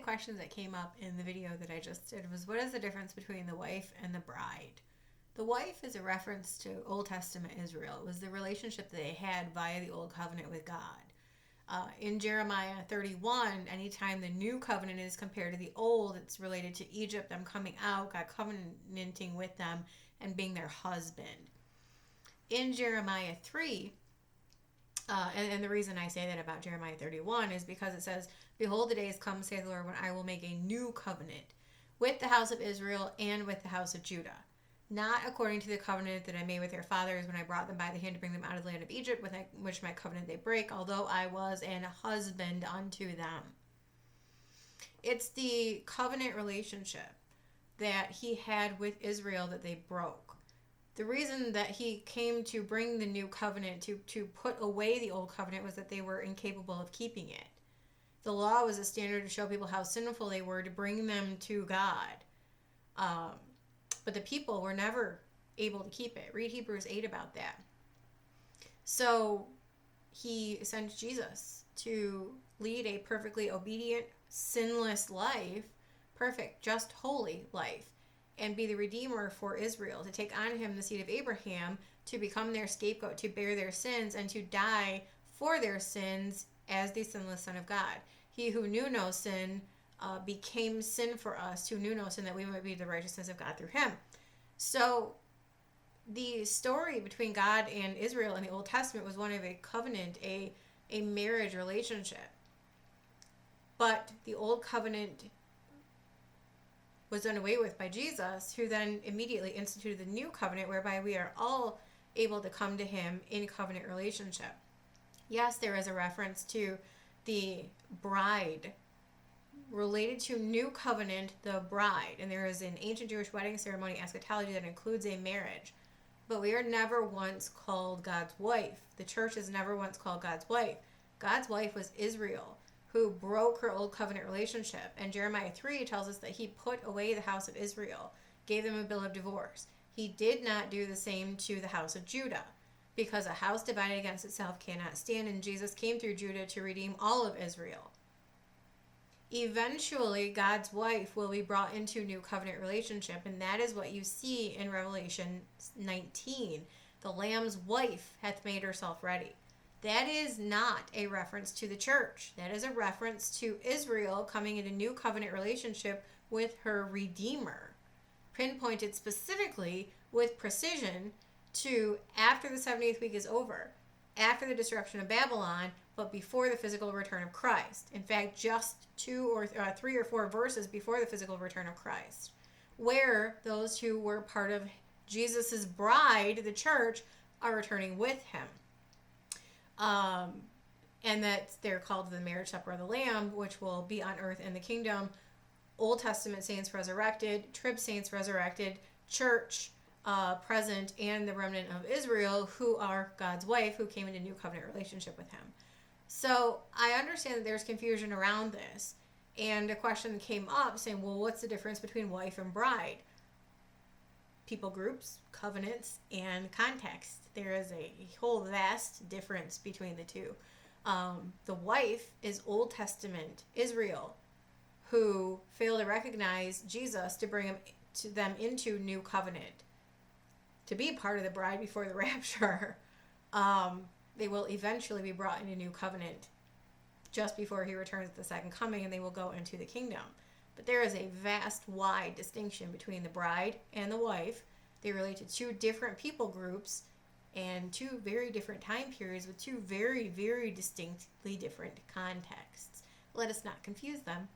questions that came up in the video that I just did was, what is the difference between the wife and the bride? The wife is a reference to Old Testament Israel. It was the relationship that they had via the Old Covenant with God. In Jeremiah 31, anytime the new covenant is compared to the old, it's related to Egypt, them coming out, God covenanting with them, and being their husband. In Jeremiah 3, and the reason I say that about Jeremiah 31 is because it says, "Behold, the days come, saith the Lord, when I will make a new covenant with the house of Israel and with the house of Judah. Not according to the covenant that I made with their fathers when I brought them by the hand to bring them out of the land of Egypt, with which my covenant they break, although I was an husband unto them." It's the covenant relationship that he had with Israel that they broke. The reason that he came to bring the new covenant, to put away the old covenant, was that they were incapable of keeping it. The law was a standard to show people how sinful they were, to bring them to God. But the people were never able to keep it. Read Hebrews 8 about that. So he sent Jesus to lead a perfectly obedient, sinless life, perfect, just, holy life, and be the Redeemer for Israel, to take on him the seed of Abraham, to become their scapegoat, to bear their sins, and to die for their sins as the sinless Son of God. He who knew no sin became sin for us, who knew no sin, that we might be the righteousness of God through him. So the story between God and Israel in the Old Testament was one of a covenant, a marriage relationship. But the old covenant was done away with by Jesus, who then immediately instituted the new covenant, whereby we are all able to come to him in covenant relationship. Yes, there is a reference to the bride related to new covenant, the bride, and there is an ancient Jewish wedding ceremony eschatology that includes a marriage, but we are never once called God's wife. The church is never once called God's wife. God's wife was Israel, who broke her old covenant relationship, and Jeremiah 3 tells us that he put away the house of Israel, gave them a bill of divorce. He did not do the same to the house of Judah, because a house divided against itself cannot stand, and Jesus came through Judah to redeem all of Israel. Eventually, God's wife will be brought into new covenant relationship, and that is what you see in Revelation 19. The Lamb's wife hath made herself ready. That is not a reference to the church. That is a reference to Israel coming into new covenant relationship with her Redeemer, pinpointed specifically with precision to after the 70th week is over, after the disruption of Babylon, but before the physical return of Christ. In fact, just 2 or 3 or 4 verses before the physical return of Christ, where those who were part of Jesus's bride, the church, are returning with him. And that they're called the marriage supper of the Lamb, which will be on earth in the kingdom. Old Testament saints resurrected, trib saints resurrected, church present, and the remnant of Israel, who are God's wife, who came into new covenant relationship with him. So I understand that there's confusion around this. And a question came up saying, well, what's the difference between wife and bride? People groups, covenants, and context. There is a whole vast difference between the two. The wife is Old Testament Israel, who fail to recognize Jesus to bring them into new covenant, to be part of the bride before the rapture. They will eventually be brought into new covenant just before he returns at the second coming, and they will go into the kingdom. But there is a vast, wide distinction between the bride and the wife. They relate to 2 different people groups and 2 very different time periods with 2 very, very distinctly different contexts. Let us not confuse them.